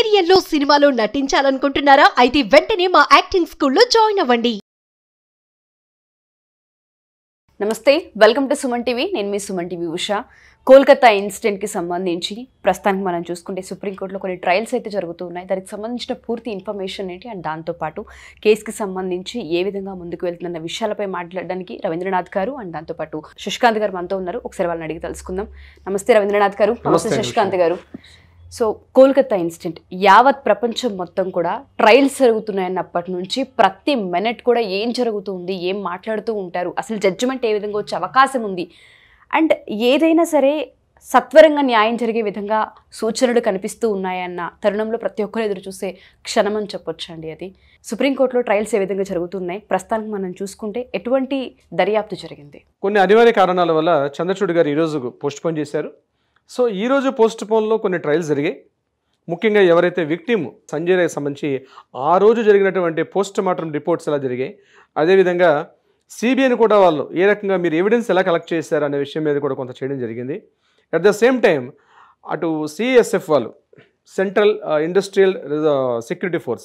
సీరియల్లో సినిమాలో నటించాలనుకుంటున్నారా? అయితే వెంటనే మా యాక్టింగ్ స్కూల్లో జాయిన్ అవ్వండి. నమస్తే, వెల్కమ్ టు సుమన్ టీవీ. నేను మీ సుమన్ టీవీ ఉషా. కోల్కతా ఇన్సిడెంట్కి సంబంధించి ప్రస్తుతానికి మనం చూసుకుంటే సుప్రీంకోర్టులో కొన్ని ట్రయల్స్ అయితే జరుగుతూ ఉన్నాయి. దానికి సంబంధించిన పూర్తి ఇన్ఫర్మేషన్ ఏంటి అండ్ దాంతోపాటు కేసుకి సంబంధించి ఏ విధంగా ముందుకు వెళ్తున్న విషయాలపై మాట్లాడడానికి రవీంద్రనాథ్ గారు అండ్ దాంతోపాటు శశికాంత్ గారు మనతో ఉన్నారు. ఒకసారి వాళ్ళని అడిగి తెలుసుకుందాం. నమస్తే రవీంద్రనాథ్ గారు. నమస్తే శశికాంత్ గారు. సో కోల్కతా ఇన్సిడెంట్ యావత్ ప్రపంచం మొత్తం కూడా ట్రయల్స్ జరుగుతున్నాయన్నప్పటి నుంచి ప్రతి మినిట్ కూడా ఏం జరుగుతుంది, ఏం మాట్లాడుతూ ఉంటారు, అసలు జడ్జిమెంట్ ఏ విధంగా వచ్చే అవకాశం ఉంది అండ్ ఏదైనా సరే సత్వరంగా న్యాయం జరిగే విధంగా సూచనలు కనిపిస్తూ ఉన్నాయన్న తరుణంలో ప్రతి ఒక్కరు ఎదురు చూసే క్షణం అని చెప్పొచ్చు అండి. అది సుప్రీంకోర్టులో ట్రయల్స్ ఏ విధంగా జరుగుతున్నాయి, ప్రస్తుతానికి మనం చూసుకుంటే ఎటువంటి దర్యాప్తు జరిగింది? కొన్ని అనివార్య కారణాల వల్ల చంద్రచూడ్ గారు ఈరోజు పోస్ట్పోన్ చేశారు. సో ఈరోజు పోస్ట్పోన్లో కొన్ని ట్రయల్స్ జరిగాయి. ముఖ్యంగా ఎవరైతే విక్టిమ్ సంజయ్ రాయ్కి సంబంధించి ఆ రోజు జరిగినటువంటి పోస్ట్ మార్టం రిపోర్ట్స్ ఎలా జరిగాయి, అదేవిధంగా సిబిఐని కూడా వాళ్ళు ఏ రకంగా మీరు ఎవిడెన్స్ ఎలా కలెక్ట్ చేశారు అనే విషయం మీద కూడా కొంత చేయడం జరిగింది. అట్ ద సేమ్ టైం అటు సిఎస్ఎఫ్ వాళ్ళు సెంట్రల్ ఇండస్ట్రియల్ సెక్యూరిటీ ఫోర్స్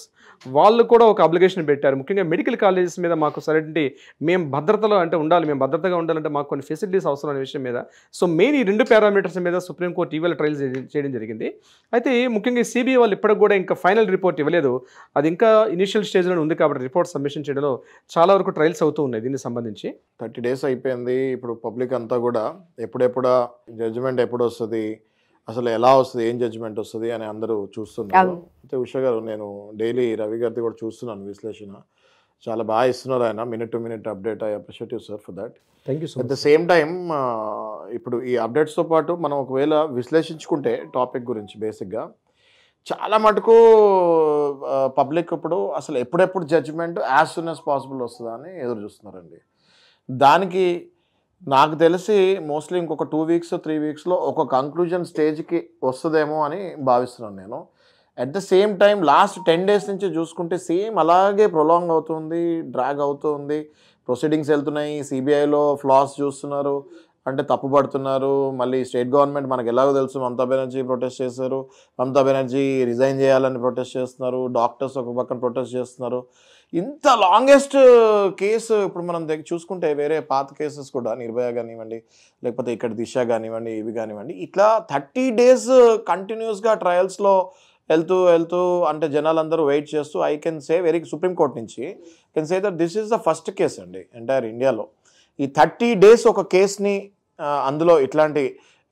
వాళ్ళు కూడా ఒక అప్లికేషన్ పెట్టారు. ముఖ్యంగా మెడికల్ కాలేజెస్ మీద మాకు సరైనటువంటి మేము భద్రతలో అంటే ఉండాలి, మేము భద్రతగా ఉండాలంటే మాకు కొన్ని ఫెసిలిటీస్ అవసరం అనే విషయం మీద. సో మెయిన్ ఈ రెండు పారామీటర్స్ మీద సుప్రీంకోర్టు ఇవాళ ట్రయల్స్ చేయడం జరిగింది. అయితే ముఖ్యంగా సిబిఐ వాళ్ళు ఇప్పటికి కూడా ఇంకా ఫైనల్ రిపోర్ట్ ఇవ్వలేదు. అది ఇంకా ఇనిషియల్ స్టేజ్లో ఉంది కాబట్టి రిపోర్ట్ సబ్మిషన్ చేయడంలో చాలా వరకు ట్రయల్స్ అవుతూ ఉన్నాయి. దీనికి సంబంధించి 30 days అయిపోయింది. ఇప్పుడు పబ్లిక్ అంతా కూడా ఎప్పుడెప్పుడా జడ్జిమెంట్ ఎప్పుడు వస్తుంది, అసలు ఎలా వస్తుంది, ఏం జడ్జిమెంట్ వస్తుంది అని అందరూ చూస్తున్నారు. అయితే ఉషా గారు, నేను డైలీ రవి గారిది కూడా చూస్తున్నాను విశ్లేషణ, చాలా బాగా ఇస్తున్నారు ఆయన, minute to minute update. I appreciate you sir for that. Thank you so much. At the same time ఇప్పుడు ఈ అప్డేట్స్తో పాటు మనం ఒకవేళ విశ్లేషించుకుంటే టాపిక్ గురించి బేసిక్గా చాలా మటుకు పబ్లిక్ ఇప్పుడు అసలు ఎప్పుడెప్పుడు judgement as soon as possible వస్తుందా అని ఎదురు చూస్తున్నారండి. దానికి నాకు తెలిసి మోస్ట్లీ ఇంకొక 2 weeks 3 weeksలో ఒక కంక్లూజన్ స్టేజ్కి వస్తుందేమో అని భావిస్తున్నాను నేను. At the same time last 10 days నుంచి చూసుకుంటే సేమ్ అలాగే ప్రొలాంగ్ అవుతుంది, డ్రాగ్ అవుతుంది, ప్రొసీడింగ్స్ వెళ్తున్నాయి. సిబిఐలో ఫ్లాస్ చూస్తున్నారు, అంటే తప్పుపడుతున్నారు. మళ్ళీ స్టేట్ గవర్నమెంట్ మనకు ఎలాగో తెలుసు, మమతా బెనర్జీ ప్రొటెస్ట్ చేశారు, మమతా బెనర్జీ రిజైన్ చేయాలని ప్రొటెస్ట్ చేస్తున్నారు, డాక్టర్స్ ఒక పక్కన ప్రొటెస్ట్ చేస్తున్నారు. ఇంత లాంగెస్ట్ కేసు ఇప్పుడు మనం చూసుకుంటే వేరే పాత కేసెస్ కూడా నిర్భయ కానివ్వండి, లేకపోతే ఇక్కడ దిశ కానివ్వండి, ఇవి కానివ్వండి, ఇట్లా 30 days కంటిన్యూస్గా ట్రయల్స్లో వెళ్తూ అంటే జనాలందరూ వెయిట్ చేస్తూ, I can say very Supreme Court నుంచి can say that this is the first case అండి ఎంటైర్ ఇండియాలో. ఈ 30 days ఒక కేస్ని, అందులో ఇట్లాంటి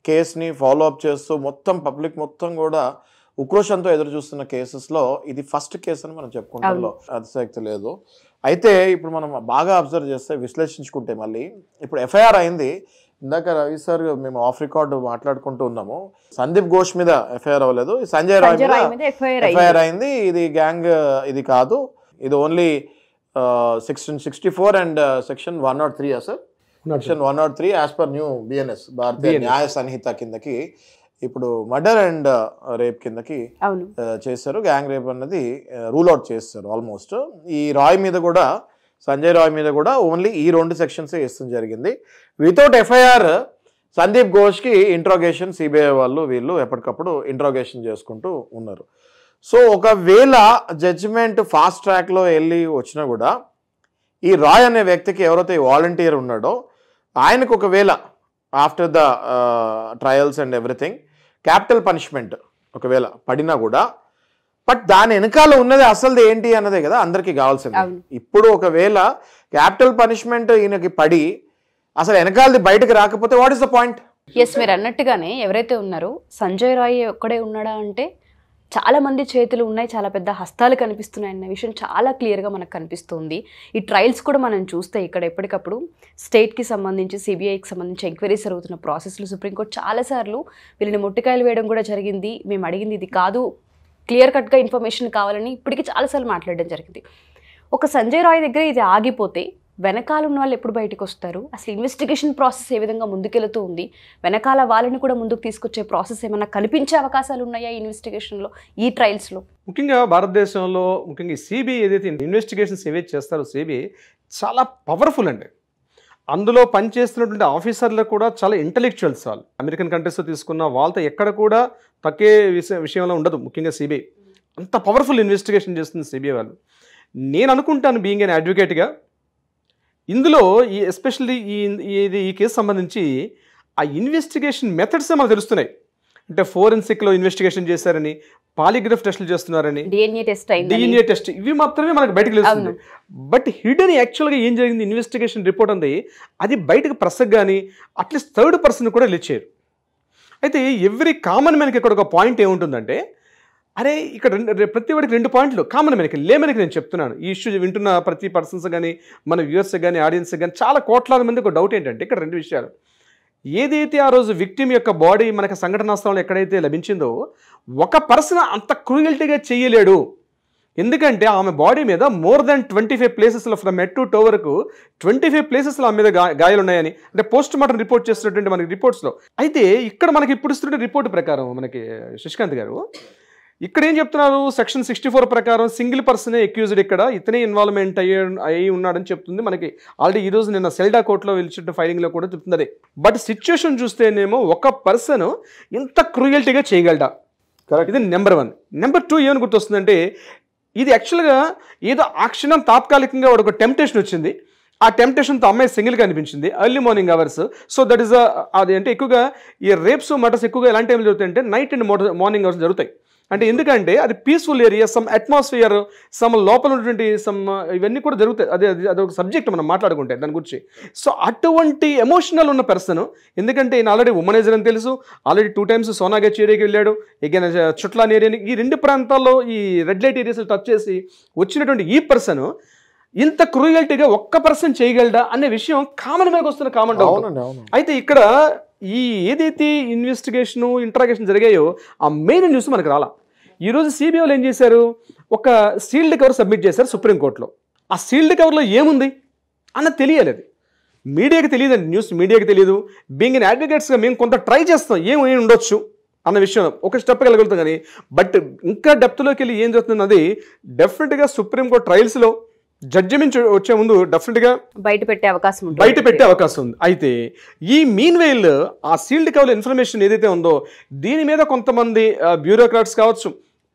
కేస్ని ఫాలో అప్ చేస్తూ మొత్తం పబ్లిక్ మొత్తం కూడా ఉక్రోషంతో ఎదురు చూస్తున్న కేసెస్లో ఇది ఫస్ట్ కేసు అని మనం చెప్పుకుంటాంలో అతిశక్తి లేదు. అయితే ఇప్పుడు మనం బాగా అబ్జర్వ్ చేస్తే, విశ్లేషించుకుంటే మళ్ళీ ఇప్పుడు ఎఫ్ఐఆర్ అయింది. ఇందాక రవి సార్ మేము ఆఫ్ రికార్డు మాట్లాడుకుంటూ ఉన్నాము, సందీప్ ఘోష్ మీద ఎఫ్ఐఆర్ అవ్వలేదు, సంజయ్ రాయ్ మీద ఎఫ్ఐఆర్ అయింది. ఇది గ్యాంగ్ ఇది కాదు, ఇది only section 64 and section 103 sir, section 103 as per new BNS Bharatiya Nyaya Sanhita కిందకి ఇప్పుడు మర్డర్ అండ్ రేప్ కిందకి చేశారు. గ్యాంగ్ రేప్ అన్నది రూల్ అవుట్ చేస్తారు ఆల్మోస్ట్. ఈ రాయ్ మీద కూడా, సంజయ్ రాయ్ మీద కూడా ఓన్లీ ఈ 2 sections ఇష్టం జరిగింది. వితౌట్ ఎఫ్ఐఆర్ సందీప్ ఘోష్కి ఇంట్రాగేషన్ సిబిఐ వాళ్ళు వీళ్ళు ఎప్పటికప్పుడు ఇంట్రాగేషన్ చేసుకుంటూ ఉన్నారు. సో ఒకవేళ జడ్జిమెంట్ ఫాస్ట్ ట్రాక్లో వెళ్ళి వచ్చినా కూడా ఈ రాయ్ అనే వ్యక్తికి ఎవరైతే వాలంటీర్ ఉన్నాడో ఆయనకు ఒకవేళ after the trials and everything capital punishment ఒకవేళ పడినా కూడా, బట్ దాని వెనకాల ఉన్నది అసలు ఏంటి అన్నదే కదా అందరికీ కావాల్సింది. ఇప్పుడు ఒకవేళ క్యాపిటల్ పనిష్మెంట్ ఈయనకి పడి అసలు వెనకాలది బయటకు రాకపోతే what is the point? Yes, మీరు అన్నట్టుగానే ఎవరైతే ఉన్నారో సంజయ్ రాయ్ ఒక్కడే ఉన్నాడా అంటే చాలా మంది చేతులు ఉన్నాయి, చాలా పెద్ద హస్తాలు కనిపిస్తున్నాయి అన్న విషయం చాలా క్లియర్గా మనకు కనిపిస్తుంది. ఈ ట్రయల్స్ కూడా మనం చూస్తే ఇక్కడ ఎప్పటికప్పుడు స్టేట్కి సంబంధించి సిబిఐకి సంబంధించి ఎంక్వైరీస్ జరుగుతున్న ప్రాసెస్లో సుప్రీంకోర్టు చాలాసార్లు వీళ్ళని మొట్టికాయలు వేయడం కూడా జరిగింది. మేము అడిగింది ఇది కాదు, క్లియర్ కట్గా ఇన్ఫర్మేషన్ కావాలని ఇప్పటికీ చాలాసార్లు మాట్లాడడం జరిగింది. ఒక సంజయ్ రాయ్ దగ్గర ఇది ఆగిపోతే వెనకాల ఉన్న వాళ్ళు ఎప్పుడు బయటకు వస్తారు, అసలు ఇన్వెస్టిగేషన్ ప్రాసెస్ ఏ విధంగా ముందుకెళ్తూ ఉంది, వెనకాల వాళ్ళని కూడా ముందుకు తీసుకొచ్చే ప్రాసెస్ ఏమైనా కనిపించే అవకాశాలు ఉన్నాయా ఈ ఇన్వెస్టిగేషన్లో, ఈ ట్రయల్స్లో? ముఖ్యంగా భారతదేశంలో ముఖ్యంగా సిబిఐ ఏదైతే ఇన్వెస్టిగేషన్స్ ఏవైతే చేస్తారో సిబిఐ చాలా పవర్ఫుల్ అండి. అందులో పనిచేస్తున్నటువంటి ఆఫీసర్లు కూడా చాలా ఇంటెలెక్చువల్స్. వాళ్ళు అమెరికన్ కంట్రీస్లో తీసుకున్న వాళ్ళతో ఎక్కడ కూడా తక్కువ విషయంలో ఉండదు. ముఖ్యంగా సిబిఐ అంత పవర్ఫుల్ ఇన్వెస్టిగేషన్ చేస్తుంది సిబిఐ వాళ్ళు. నేను అనుకుంటాను బీయింగ్ అన్ అడ్వకేట్గా, ఇందులో ఈ ఎస్పెషల్లీ ఈ కేసు సంబంధించి ఆ ఇన్వెస్టిగేషన్ మెథడ్సే మనకు తెలుస్తున్నాయి. అంటే ఫోరెన్సిక్లో ఇన్వెస్టిగేషన్ చేశారని, పాలిగ్రాఫ్ టెస్టులు చేస్తున్నారని, డిఎన్ఏ టెస్ట్, ఇవి మాత్రమే మనకు బయటకు తెలుస్తుంది. బట్ హిడెన్ యాక్చువల్గా ఏం జరిగింది ఇన్వెస్టిగేషన్ రిపోర్ట్ ఉంది, అది బయటకు ప్రెస్కి కానీ అట్లీస్ట్ థర్డ్ పర్సన్ కూడా రిలీజ్ చేయరు. అయితే ఎవ్రీ కామన్ మ్యాన్కి ఇక్కడ ఒక పాయింట్ ఏముంటుందంటే, అరే ఇక్కడ ప్రతి వాడికి 2 పాయింట్లు కామన్ మ్యాన్కి, లేమన్కి నేను చెప్తున్నాను. ఈ ఇష్యూ వింటున్న ప్రతి పర్సన్స్ కానీ, మన వ్యూవర్స్కి కానీ, ఆడియన్స్కి కానీ చాలా కోట్లాది మందికి ఒక డౌట్ ఏంటంటే ఇక్కడ 2 విషయాలు. ఏదైతే ఆ రోజు విక్టిమ్ యొక్క బాడీ మనకు సంఘటనా స్థలంలో ఎక్కడైతే లభించిందో, ఒక పర్సన్ అంత క్రూయల్టీగా చేయలేడు. ఎందుకంటే ఆమె బాడీ మీద మోర్ దాన్ 25 ప్లేసెస్లో ఫ్రమ్ హెడ్ టు టో వరకు 25 ప్లేసెస్లో ఆమె మీద గాయాలు ఉన్నాయని అంటే పోస్ట్ మార్టం రిపోర్ట్ చేస్తున్నటువంటి మనకి రిపోర్ట్స్లో. అయితే ఇక్కడ మనకి ఇప్పుడు ఇస్తున్న రిపోర్ట్ ప్రకారం మనకి శశికాంత్ గారు ఇక్కడ ఏం చెప్తున్నారు, సెక్షన్ 64 ప్రకారం సింగిల్ పర్సనే అక్యూజ్డ్, ఇక్కడ ఇతనే ఇన్వాల్వ్మెంట్ అయ్యి ఉన్నాడని చెప్తుంది మనకి. ఆల్రెడీ ఈ రోజు నిన్న సెల్డా కోర్టులో వెళ్ళిన ఫైలింగ్లో కూడా చెప్తుంది అదే. బట్ సిచ్యువేషన్ చూస్తేనేమో ఒక పర్సన్ ఇంత క్రూయల్టీగా చేయగలడా, ఇది నెంబర్ 1. నెంబర్ 2 ఏమని గుర్తొస్తుందంటే, ఇది యాక్చువల్గా ఏదో ఆ క్షణం తాత్కాలికంగా వాడు ఒక టెంప్టేషన్ వచ్చింది, ఆ టెంప్టేషన్తో అమ్మాయి సింగిల్గా అనిపించింది early morning hours. So that is అది అంటే ఎక్కువగా ఈ రేప్స్ మర్డర్స్ ఎక్కువగా ఎలాంటి టైంలో జరుగుతాయంటే నైట్ అండ్ మార్నింగ్ అవర్స్ జరుగుతాయి. అంటే ఎందుకంటే అది peaceful area, some atmosphere, some లోపల ఉన్నటువంటి సమ్ ఇవన్నీ కూడా జరుగుతాయి. అదొక సబ్జెక్ట్ మనం మాట్లాడుకుంటే దాని గురించి. సో అటువంటి ఎమోషనల్ ఉన్న పర్సన్, ఎందుకంటే ఈయన ఆల్రెడీ ఉమనైజర్ అని తెలుసు, ఆల్రెడీ 2 times సోనాగచ్ ఏరియాకి వెళ్ళాడు, ఎగైన్ చుట్లాన్ ఏరియాని, ఈ 2 ప్రాంతాల్లో ఈ రెడ్ లైట్ ఏరియాస్ టచ్ చేసి వచ్చినటువంటి ఈ పర్సన్ ఇంత క్రూయల్టీగా ఒక్క పర్సన్ చేయగలడా అనే విషయం కామన్ మ్యాన్కి వస్తున్న కామన్ డౌట్. అయితే ఇక్కడ ఈ ఏదైతే ఇన్వెస్టిగేషన్ ఇంట్రాగేషన్ జరిగాయో ఆ మెయిన్ న్యూస్ మనకు రాలా. ఈరోజు సిబిఐ వాళ్ళు ఏం చేశారు, ఒక సీల్డ్ కవర్ సబ్మిట్ చేశారు సుప్రీంకోర్టులో. ఆ సీల్డ్ కవర్లో ఏముంది అన్నది తెలియలేదు, మీడియాకి తెలియదండి, న్యూస్ మీడియాకి తెలియదు. బీయింగ్ ఇన్ అడ్వకేట్స్గా మేము కొంత ట్రై చేస్తాం ఏమి ఉండొచ్చు అన్న విషయం ఒక స్టెప్ వెళ్ళగలుగుతాం కానీ, బట్ ఇంకా డెప్త్లోకి వెళ్ళి ఏం జరుగుతున్నది డెఫినెట్గా సుప్రీంకోర్టు ట్రయల్స్లో జడ్జిమెంట్ వచ్చే ముందు డెఫినెట్గా బయట పెట్టే అవకాశం ఉంది. అయితే ఈ మీన్ వైల్ ఆ సీల్డ్ కవర్ల ఇన్ఫర్మేషన్ ఏదైతే ఉందో దీని మీద కొంతమంది బ్యూరోక్రాట్స్ కావచ్చు,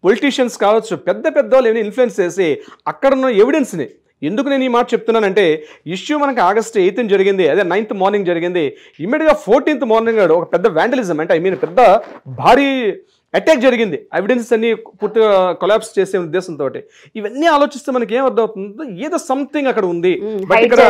పొలిటీషియన్స్ కావచ్చు, పెద్ద వాళ్ళు ఏమైనా ఇన్ఫ్లుయెన్స్ చేసి అక్కడ ఉన్న ఎవిడెన్స్ని, ఎందుకు నేను ఈ మాట చెప్తున్నానంటే ఇష్యూ మనకి August 8th జరిగింది, అదే 9th మార్నింగ్ జరిగింది. ఇమ్మీడియట్గా 14th మార్నింగ్ ఒక పెద్ద వ్యాండలిజం అంటే పెద్ద భారీ అటాక్ జరిగింది, ఎవిడెన్సెస్ అన్ని పూర్తిగా కొలాప్స్ చేసే ఉద్దేశంతో. ఇవన్నీ ఆలోచిస్తే మనకి ఏం అర్థం అవుతుందో ఏదో సంథింగ్ అక్కడ ఉంది. బట్ ఇక్కడ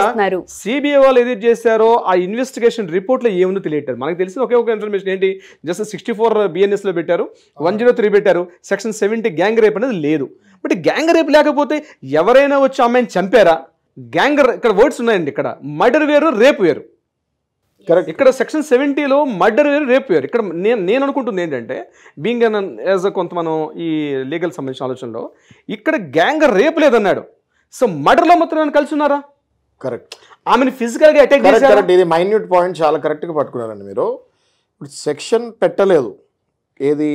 సిబిఐ వాళ్ళు ఏదైతే చేశారో ఆ ఇన్వెస్టిగేషన్ రిపోర్ట్లో ఏముందో తెలియటారు. మనకు తెలిసిన ఒకే ఒక ఇన్ఫర్మేషన్ ఏంటి, జస్ట్ 64 BNS పెట్టారు, 103 పెట్టారు, సెక్షన్ 70 గ్యాంగ్ రేప్ అనేది లేదు. బట్ గ్యాంగ్ రేప్ లేకపోతే ఎవరైనా వచ్చి అమ్మాయిని చంపారా? గ్యాంగ్ ఇక్కడ వర్డ్స్ ఉన్నాయండి, ఇక్కడ మర్డర్ వేరు, రేప్ వేరు. ఇక్కడ సెక్షన్ 70లో మర్డర్ వేరు, రేప్ వేరు. ఇక్కడ నేను అనుకుంటుంది ఏంటంటే బీయింగ్ యాజ్ కొంత మనం ఈ లీగల్ సంబంధించిన ఆలోచనలో ఇక్కడ గ్యాంగ్ రేప్ లేదన్నాడు. సో మర్డర్లో మాత్రం కలిసి ఉన్నారా? కరెక్ట్. ఆమెను ఫిజికల్గా అటాక్ చేశారు. ఇది మైన్యూట్ పాయింట్ చాలా కరెక్ట్గా పట్టుకున్నారండి మీరు. ఇప్పుడు సెక్షన్ పెట్టలేదు, ఏది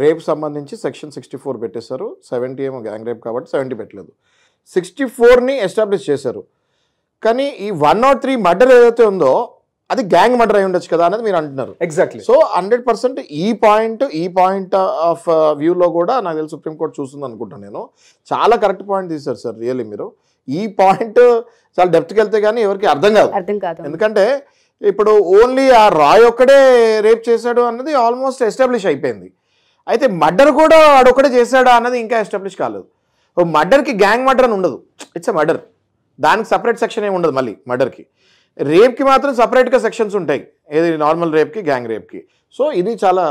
రేప్ సంబంధించి సెక్షన్ 64 పెట్టేశారు, 70 ఏమో గ్యాంగ్ రేప్ కాబట్టి 70 పెట్టలేదు, 64ని ఎస్టాబ్లిష్ చేశారు. కానీ ఈ 103 మర్డర్ ఏదైతే ఉందో అది గ్యాంగ్ మర్డర్ అయి ఉండొచ్చు కదా అనేది మీరు అంటున్నారు. ఎగ్జాక్ట్లీ. సో 100% ఈ పాయింట్ ఆఫ్ వ్యూలో కూడా నాకు తెలిసి సుప్రీంకోర్టు చూస్తుంది అనుకుంటాను నేను. చాలా కరెక్ట్ పాయింట్ తీశారు సార్ రియల్లీ మీరు. ఈ పాయింట్ చాలా డెప్త్కి వెళ్తే కానీ ఎవరికి అర్థం కాదు. ఎందుకంటే ఇప్పుడు ఓన్లీ ఆ రాయ్ ఒక్కడే రేప్ చేశాడు అన్నది ఆల్మోస్ట్ ఎస్టాబ్లిష్ అయిపోయింది. అయితే మర్డర్ కూడా వాడొక్కడే చేశాడా అన్నది ఇంకా ఎస్టాబ్లిష్ కాలేదు. మర్డర్కి గ్యాంగ్ మర్డర్ అని ఉండదు, ఇట్స్ ఎ మర్డర్, దానికి సపరేట్ సెక్షన్ ఏమి ఉండదు. మళ్ళీ మర్డర్కి, రేప్కి మాత్రం సపరేట్గా సెక్షన్స్ ఉంటాయి, ఏది నార్మల్ రేప్కి, గ్యాంగ్ రేప్కి. సో ఇది చాలా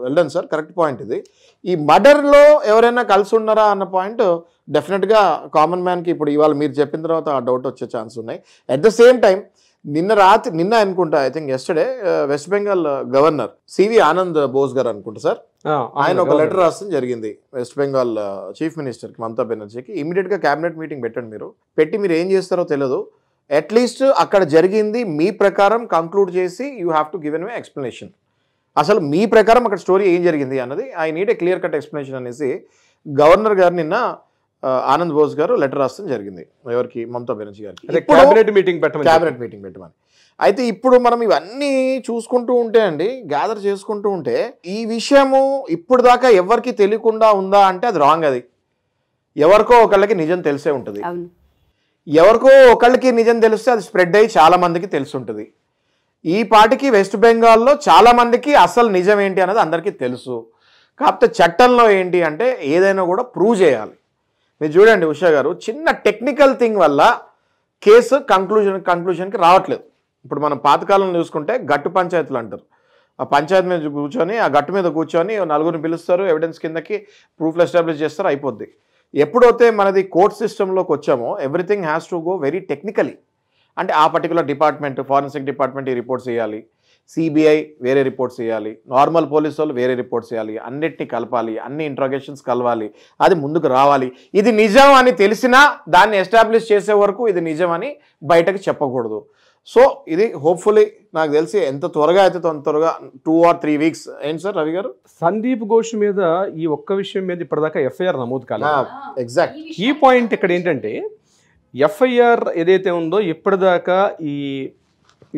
well done sir, correct point ఇది. ఈ మర్డర్లో ఎవరైనా కలిసి ఉన్నారా అన్న పాయింట్ డెఫినెట్గా కామన్ మ్యాన్కి ఇప్పుడు ఇవాళ మీరు చెప్పిన తర్వాత ఆ డౌట్ వచ్చే ఛాన్స్ ఉన్నాయి. అట్ ద సేమ్ టైం నిన్న అనుకుంటా, I think yesterday west Bengal governor CV Anand Bose garu అనుకుంటా సార్, ఆయన ఒక లెటర్ రాసిన జరిగింది వెస్ట్ బెంగాల్ చీఫ్ మినిస్టర్కి మమతా బెనర్జీకి. ఇమీడియట్గా క్యాబినెట్ మీటింగ్ పెట్టండి, మీరు ఏం చేస్తారో తెలియదు, అట్లీస్ట్ అక్కడ జరిగింది మీ ప్రకారం కంక్లూడ్ చేసి you have to give an way explanation. అసలు మీ ప్రకారం అక్కడ స్టోరీ ఏం జరిగింది అన్నది I need a clear cut explanation అనేసి గవర్నర్ గారు నిన్న ఆనంద్ బోస్ గారు లెటర్ రాస్తాం జరిగింది ఎవరికి, మమతా బెనర్జీ గారికి. క్యాబినెట్ మీటింగ్ పెట్టమని. అయితే ఇప్పుడు మనం ఇవన్నీ చూసుకుంటూ ఉంటే అండి, గ్యాదర్ చేసుకుంటూ ఉంటే ఈ విషయము ఇప్పుడు దాకా ఎవరికి తెలియకుండా ఉందా అంటే అది రాంగ్. అది ఎవరికో ఒకళ్ళకి నిజం తెలిసే ఉంటుంది. ఎవరికో ఒకళ్ళకి నిజం తెలిస్తే అది స్ప్రెడ్ అయ్యి చాలా మందికి తెలిసి ఉంటుంది. ఈ పాటికి వెస్ట్ బెంగాల్లో చాలా మందికి అసలు నిజం ఏంటి అనేది అందరికీ తెలుసు. కాకపోతే చట్టంలో ఏంటి అంటే ఏదైనా కూడా ప్రూవ్ చేయాలి. మీరు చూడండి ఉషా గారు, చిన్న టెక్నికల్ థింగ్ వల్ల కేసు కంక్లూజన్కి రావట్లేదు. ఇప్పుడు మనం పాతకాలంలో చూసుకుంటే గట్టు పంచాయతీలు అంటారు. ఆ పంచాయతీ మీద కూర్చొని, ఆ గట్టు మీద కూర్చొని నలుగురిని పిలుస్తారు, ఎవిడెన్స్ కిందకి ప్రూఫ్లు ఎస్టాబ్లిష్ చేస్తారు, అయిపోద్ది. ఎప్పుడైతే మనది కోర్ట్ సిస్టంలోకి వచ్చామో everything has to go very technically. అంటే ఆ పర్టికులర్ డిపార్ట్మెంట్, ఫారెన్సిక్ డిపార్ట్మెంట్ ఈ రిపోర్ట్స్ చేయాలి, సిబిఐ వేరే రిపోర్ట్స్ చేయాలి, నార్మల్ పోలీసు వాళ్ళు వేరే రిపోర్ట్స్ చేయాలి, అన్నిటిని కలపాలి, అన్ని ఇంట్రాగేషన్స్ కలవాలి, అది ముందుకు రావాలి. ఇది నిజం అని తెలిసినా దాన్ని ఎస్టాబ్లిష్ చేసే వరకు ఇది నిజం అని బయటకు చెప్పకూడదు. సో ఇది హోప్ఫుల్లీ నాకు తెలిసి ఎంత త్వరగా అయితే అంత త్వరగా 2 or 3 weeks. ఏంటి సార్ రవి గారు? సందీప్ ఘోష్ మీద ఈ ఒక్క విషయం మీద ఇప్పటిదాకా ఎఫ్ఐఆర్ నమోదు కాలేదు. ఎగ్జాక్ట్ ఈ పాయింట్ ఇక్కడ ఏంటంటే, ఎఫ్ఐఆర్ ఏదైతే ఉందో ఇప్పటిదాకా ఈ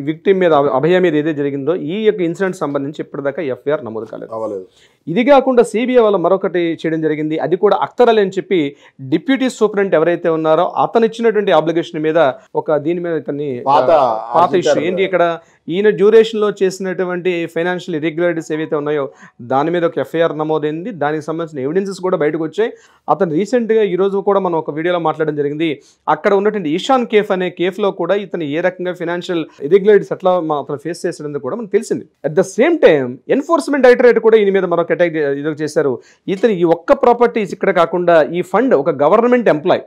విక్టిమ్ మీద, అభయ మీద ఏదైతే జరిగిందో ఈ యొక్క ఇన్సిడెంట్ సంబంధించి ఇప్పటిదాకా ఎఫ్ఐఆర్ నమోదు కాలేదు. ఇది కాకుండా సిబిఐ వాళ్ళు మరొకటి చేయడం జరిగింది. అది కూడా అఖ్తర్ అలీ అని చెప్పి డిప్యూటీ సూపరింటెండెంట్ ఎవరైతే ఉన్నారో అతను ఇచ్చినటువంటి ఆబ్లిగేషన్ మీద దీని మీద ఇతన్ని పాత ఇష్యూ ఏంటి, ఇక్కడ ఈయన డ్యూరేషన్లో చేసినటువంటి ఫైనాన్షియల్ ఇర్రెగ్యులారిటీస్ ఏవైతే ఉన్నాయో దాని మీద ఒక ఎఫ్ఐఆర్ నమోదైంది. దానికి సంబంధించిన ఎవిడెన్సెస్ కూడా బయటకు వచ్చాయి. అతను రీసెంట్గా ఈరోజు కూడా మనం ఒక వీడియోలో మాట్లాడడం జరిగింది. అక్కడ ఉన్నటువంటి ఈశాన్ కేఫ్ అనే కేఫ్లో కూడా ఇతను ఏ రకంగా ఫైనాన్షియల్ ఇర్రెగ్యులారిటీస్ అట్లా అతను ఫేస్ చేసేది కూడా మనకు తెలిసింది. At the same time enforcement directorate కూడా ఈయన మీద మరొక అటాక్ చేశారు. ఇతను ఈ ఒక్క ప్రాపర్టీస్ ఇక్కడ కాకుండా ఈ ఫండ్ ఒక government employee,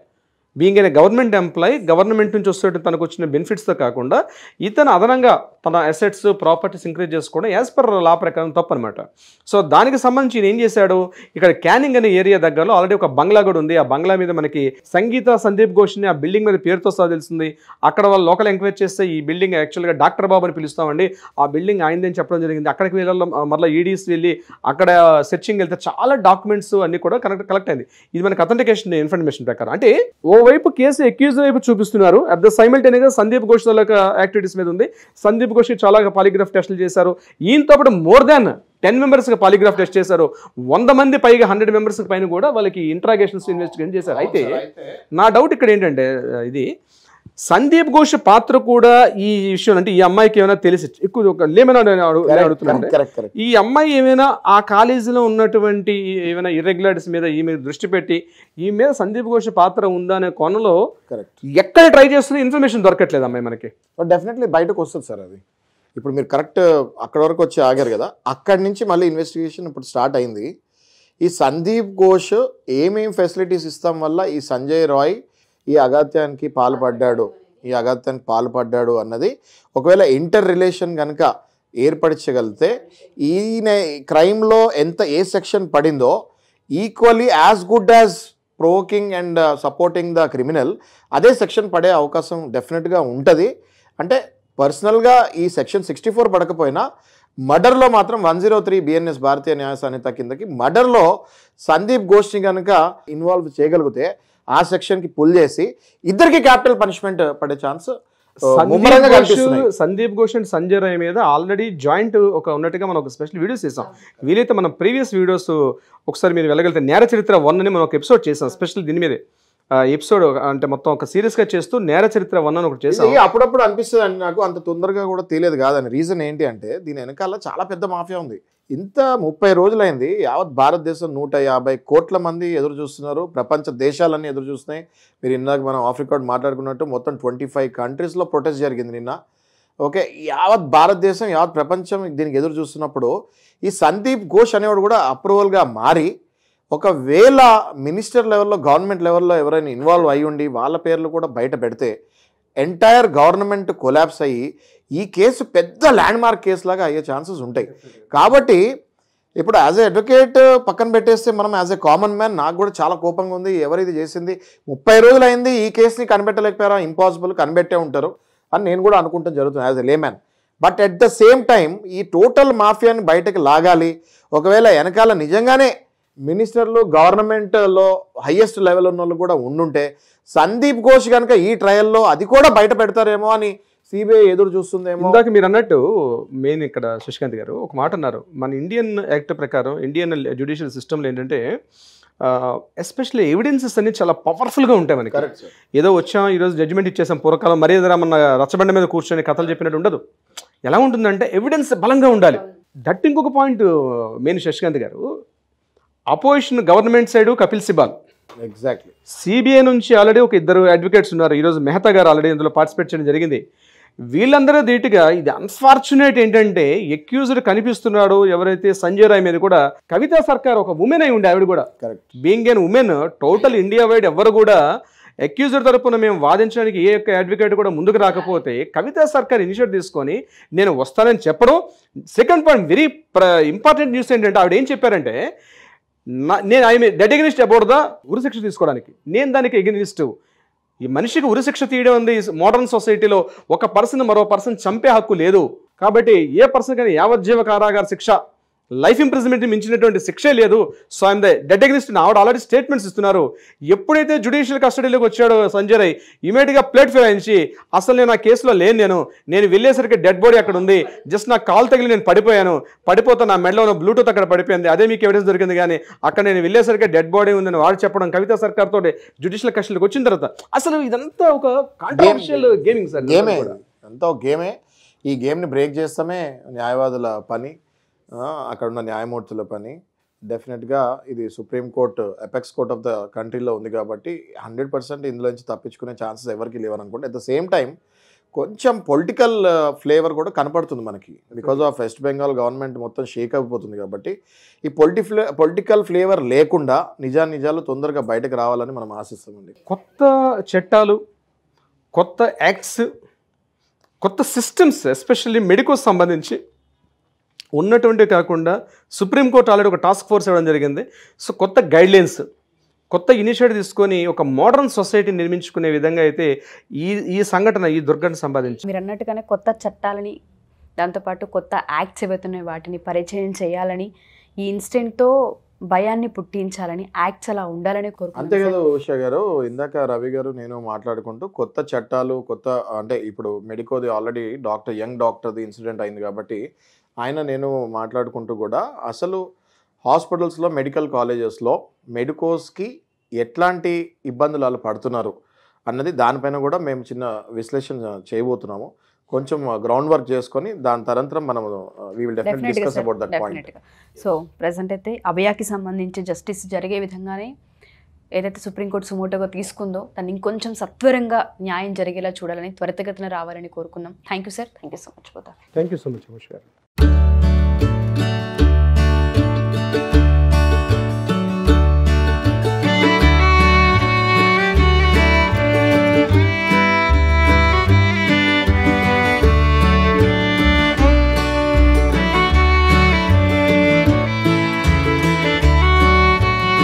being a government employee, government నుంచి వస్తే తనకు వచ్చిన బెనిఫిట్స్తో కాకుండా ఇతను అదనంగా తన అసెట్స్, ప్రాపర్టీస్ ఇంక్రీజ్ చేసుకోవడం యాజ్ పర్ లా ప్రకారం తప్పు అనమాట. సో దానికి సంబంధించి ఏం చేశాడు, ఇక్కడ క్యానింగ్ అనే ఏరియా దగ్గరలో ఆల్రెడీ ఒక బంగ్లా కూడా ఉంది. ఆ బంగ్లా మీద మనకి సంగీత సందీప్ ఘోష్ని ఆ బిల్డింగ్ మీద పేరుతో సహా తెలిసింది. అక్కడ వాళ్ళు లోకల్ ఎంక్వైరీ చేస్తే ఈ బిల్డింగ్ యాక్చువల్గా డాక్టర్ బాబు అని పిలుస్తామండి, ఆ బిల్డింగ్ ఆయనదని చెప్పడం జరిగింది. అక్కడికి వెళ్ళాలి, మళ్ళీ ఈడీస్ వెళ్ళి అక్కడ సెర్చింగ్ వెళ్తే చాలా డాక్యుమెంట్స్ అన్ని కూడా కలెక్ట్ అయింది. ఇది మనకి అథెంటికేషన్ ఇన్ఫర్మేషన్ ప్రకారం. అంటే ఓవైపు కేసు అక్యూజ్ వైపు చూపిస్తున్నారు, అట్ ద సైమల్టేనియస్గా సందీప్ ఘోష్ యాక్టివిటీస్ మీద ఉంది. సందీప్ ఘోష్ చాలా పాలిగ్రాఫ్ టెస్టులు చేశారు. ఈయనతో పాటు మోర్ దాన్ 10 మెంబర్స్కి పాలిగ్రాఫ్ టెస్ట్ చేశారు. 100 మంది పైగా 100 మెంబర్స్ పైన కూడా వాళ్ళకి ఇంట్రాగేషన్స్ ఇన్వెస్టిగేషన్ చేశారు. అయితే నా డౌట్ ఇక్కడ ఏంటంటే, ఇది సందీప్ ఘోష్ పాత్ర కూడా ఈ విషయం, అంటే ఈ అమ్మాయికి ఏమైనా తెలిసి ఎక్కువ అడుగుతున్నాను, ఈ అమ్మాయి ఏమైనా ఆ కాలేజీలో ఉన్నటువంటి ఏమైనా ఇర్రెగ్యులారిటీస్ మీద ఈ మీద దృష్టి పెట్టి ఈ మీద సందీప్ ఘోష్ పాత్ర ఉందా అనే కోణంలో ఎక్కడ ట్రై చేస్తున్న ఇన్ఫర్మేషన్ దొరకట్లేదు అమ్మాయి మనకి. డెఫినెట్లీ బయటకు వస్తుంది సార్. అది ఇప్పుడు మీరు కరెక్ట్ అక్కడ వరకు వచ్చి ఆగారు కదా, అక్కడి నుంచి మళ్ళీ ఇన్వెస్టిగేషన్ ఇప్పుడు స్టార్ట్ అయింది. ఈ సందీప్ ఘోష్ ఏమేం ఫెసిలిటీస్ ఇస్తాం వల్ల ఈ సంజయ్ రాయ్ ఈ అగాత్యానికి పాల్పడ్డాడు అన్నది ఒకవేళ ఇంటర్ రిలేషన్ కనుక ఏర్పరచగలిగితే ఈయన క్రైమ్లో ఏ సెక్షన్ పడిందో equally as good as provoking and supporting the criminal అదే సెక్షన్ పడే అవకాశం డెఫినెట్గా ఉంటుంది. అంటే పర్సనల్గా ఈ సెక్షన్ 64 పడకపోయినా మర్డర్లో మాత్రం 103 బిఎన్ఎస్ భారతీయ న్యాయ సంహిత కిందకి మర్డర్లో సందీప్ ఘోష్ని కనుక ఇన్వాల్వ్ చేయగలిగితే ఆ సెక్షన్కి పుల్ చేసి ఇద్దరికి క్యాపిటల్ పనిష్మెంట్ పడే ఛాన్స్ సందీప్ ఘోష్ అండ్ సంజయ్ రాయ్ మీద ఆల్రెడీ జాయింట్ ఉన్నట్టుగా మనం ఒక స్పెషల్ వీడియోస్ చేసాం. వీలైతే మనం ప్రీవియస్ వీడియోస్ ఒకసారి మీరు వెళ్ళగలిగితే నేర చరిత్ర 1 అని మనం ఒక ఎపిసోడ్ చేసాం స్పెషల్ దీని మీదే. ఎపిసోడ్ అంటే మొత్తం ఒక సిరీస్గా చేస్తూ నేర చరిత్ర 1 అని ఒకటి చేసాం. అప్పుడప్పుడు అనిపిస్తుంది అండి నాకు, అంత తొందరగా కూడా తెలియదు కాదని. రీజన్ ఏంటి అంటే దీని వెనకాల చాలా పెద్ద మాఫియా ఉంది. ఇంత 30 రోజులైంది, యావత్ భారతదేశం 150 కోట్ల మంది ఎదురు చూస్తున్నారు, ప్రపంచ దేశాలన్నీ ఎదురు చూస్తున్నాయి. మీరు ఇందాక మనం ఆఫ్ రికార్డ్ మాట్లాడుకున్నట్టు మొత్తం 25 కంట్రీస్లో ప్రొటెస్ట్ జరిగింది నిన్న. ఓకే, యావత్ భారతదేశం, యావత్ ప్రపంచం దీనికి ఎదురు చూస్తున్నప్పుడు ఈ సందీప్ ఘోష్ అనేవాడు కూడా అప్రూవల్గా మారి ఒకవేళ మినిస్టర్ లెవెల్లో, గవర్నమెంట్ లెవెల్లో ఎవరైనా ఇన్వాల్వ్ అయ్యి ఉండి వాళ్ళ పేర్లు కూడా బయట పెడితే ఎంటైర్ గవర్నమెంట్ కొలాప్స్ అయ్యి ఈ కేసు పెద్ద ల్యాండ్ మార్క్ కేసు లాగా అయ్యే ఛాన్సెస్ ఉంటాయి. కాబట్టి ఇప్పుడు యాజ్ ఎ అడ్వకేట్ పక్కన పెట్టేస్తే మనం యాజ్ ఎ కామన్ మ్యాన్ నాకు కూడా చాలా కోపంగా ఉంది. ఎవరైతే చేసింది 30 రోజులు అయింది, ఈ కేసుని కనిపెట్టలేకపోయారా, ఇంపాసిబుల్, కనిపెట్టే ఉంటారు అని నేను కూడా అనుకుంటాం జరుగుతుంది as a layman. But at the same time ఈ టోటల్ మాఫియాని బయటకు లాగాలి. ఒకవేళ వెనకాల నిజంగానే మినిస్టర్లు, గవర్నమెంట్లో హయ్యెస్ట్ లెవెల్ ఉన్న వాళ్ళు కూడా ఉండుంటే సందీప్ ఘోష్ కనుక ఈ ట్రయల్లో అది కూడా బయట పెడతారేమో అని సిబిఐ ఎదురు చూస్తుందేమో. ఇందాక మీరు అన్నట్టు మెయిన్ ఇక్కడ శశికాంత్ గారు ఒక మాట అన్నారు, మన ఇండియన్ యాక్ట్ ప్రకారం ఇండియన్ జ్యుడిషియల్ సిస్టంలో ఏంటంటే ఎస్పెషల్లీ ఎవిడెన్సెస్ అన్ని చాలా పవర్ఫుల్గా ఉంటాయి మనకి. Correct sir. ఏదో వచ్చాం ఈరోజు జడ్జిమెంట్ ఇచ్చేసాం, పూర్వకాలం మర్యాద మన రచ్చబండ మీద కూర్చొని కథలు చెప్పినట్టు ఉండదు. ఎలా ఉంటుందంటే ఎవిడెన్స్ బలంగా ఉండాలి. దట్ ఇంకొక పాయింట్ మెయిన్ శశికాంత్ గారు, opposition government side Kapil Sibal, exactly CBI నుంచి ఆల్రెడీ ఒక ఇద్దరు అడ్వకేట్స్ ఉన్నారు. ఈరోజు మెహతా గారు ఆల్రెడీ ఇందులో పార్టిసిపేట్ చేయడం జరిగింది. వీళ్ళందరూ ధీటుగా, ఇది అన్ఫార్చునేట్ ఏంటంటే ఎక్యూజ్డ్ కనిపిస్తున్నాడు ఎవరైతే సంజయ్ రాయ్ మీద కూడా కవితా సర్కార్ ఒక ఉమెన్ అయి ఉండే, ఆవిడ కూడా correct. Being an women total India wide ఎవరు కూడా అక్యూజ్డ్ తరపున మేము వాదించడానికి ఏ ఒక్క అడ్వకేట్ కూడా ముందుకు రాకపోతే కవితా సర్కార్ ఇనిషియేటివ్ తీసుకొని నేను వస్తానని చెప్పడం. Second point very important news ఏంటంటే ఆవిడ ఏం చెప్పారంటే, నేను I mean dead against about the ఉరిశిక్ష తీసుకోవడానికి, నేను దానికి ఎగనిస్ట్. ఈ మనిషికి ఉరిశిక్ష తీయడం ఉంది మోడర్న్ సొసైటీలో. ఒక పర్సన్ మరో పర్సన్ చంపే హక్కు లేదు. కాబట్టి ఏ పర్సన్ కానీ యావజ్జీవ కారాగార శిక్ష, లైఫ్ ఇంప్రిజన్మెంట్ మించినటువంటి శిక్షే లేదు. So I'm the dead against ఆవిడ ఆల్రెడీ స్టేట్మెంట్స్ ఇస్తున్నారు. ఎప్పుడైతే జ్యుడిషియల్ కస్టడీలోకి వచ్చాడో సంజయ్ రాయ్, ఇమీడియట్గా ప్లేట్ ఫిరాయించి అసలు నేను ఆ కేసులో లేను, నేను వెళ్ళేసరికి డెడ్ బాడీ అక్కడ ఉంది, జస్ట్ నా కాల్ తగిలి నేను పడిపోతా నా మెడలో ఉన్న బ్లూటూత్ అక్కడ పడిపోయింది, అదే మీకు ఎవిడెన్స్ దొరికింది. కానీ అక్కడ నేను వెళ్ళేసరికి డెడ్ బాడీ ఉందని వాడు చెప్పడం, కవితా సర్కార్ తోటి జ్యుడిషియల్ కస్టడీలోకి వచ్చిన తర్వాత అసలు ఇదంతా ఒక కాంట్రవర్షియల్ గేమింగ్ సార్. గేమే, అంతా ఒక గేమే. ఈ గేమ్ని బ్రేక్ చేస్తామే న్యాయవాదుల పని, అక్కడ ఉన్న న్యాయమూర్తుల పని. డెఫినెట్గా ఇది supreme court apex court of the కంట్రీలో ఉంది కాబట్టి 100% ఇందులో నుంచి తప్పించుకునే ఛాన్సెస్ ఎవరికి లేవనుకోండి. అట్ ద సేమ్ టైం కొంచెం పొలిటికల్ ఫ్లేవర్ కూడా కనపడుతుంది మనకి, because of west Bengal government మొత్తం షేక్ అయిపోతుంది కాబట్టి ఈ పొలిటికల్ ఫ్లేవర్ లేకుండా నిజాలు తొందరగా బయటకు రావాలని మనం ఆశిస్తామండి. కొత్త చట్టాలు, కొత్త యాక్ట్స్, కొత్త సిస్టమ్స్ ఎస్పెషల్లీ మెడికోస్ సంబంధించి ఉన్నటువంటి కాకుండా సుప్రీంకోర్టు ఆల్రెడీ ఒక టాస్క్ ఫోర్స్ ఇవ్వడం జరిగింది. సో కొత్త గైడ్లైన్స్, కొత్త ఇనిషియేటివ్ తీసుకొని ఒక మోడర్న్ సొసైటీ నిర్మించుకునే విధంగా అయితే ఈ సంఘటన, ఈ దుర్ఘటన సంపాదించి మీరు అన్నట్టుగానే కొత్త చట్టాలని, దాంతోపాటు కొత్త యాక్ట్స్ ఏవైతున్నాయో వాటిని పరిచయం చేయాలని, ఈ ఇన్సిడెంట్తో భయాన్ని పుట్టించాలని, యాక్ట్స్ అలా ఉండాలని అంతే కోరుకుంటున్నాను. కదా ఉషా గారు, ఇందాక రవి గారు నేను మాట్లాడుకుంటూ కొత్త చట్టాలు, కొత్త అంటే ఇప్పుడు మెడికోది ఆల్రెడీ యంగ్ డాక్టర్ది ఇన్సిడెంట్ అయింది కాబట్టి నేను మాట్లాడుకుంటూ కూడా అసలు హాస్పిటల్స్లో, మెడికల్ కాలేజెస్లో మెడికోస్కి ఎట్లాంటి ఇబ్బందులు వాళ్ళు పడుతున్నారు అన్నది దానిపైన కూడా మేము చిన్న విశ్లేషణ చేయబోతున్నాము. కొంచెం గ్రౌండ్ వర్క్ చేసుకొని దాని తరంతరం మనం we will definitely discuss about that point. So present అయితే అభయాకి సంబంధించి జస్టిస్ జరిగే విధంగానే ఏదైతే సుప్రీంకోర్టు సుమోటోగా తీసుకుందో దాన్ని ఇంకొంచెం సత్వరంగా న్యాయం జరిగేలా చూడాలని, త్వరితగతిన రావాలని కోరుకుందాం. Thank you sir, thank you so much. Thank you so much.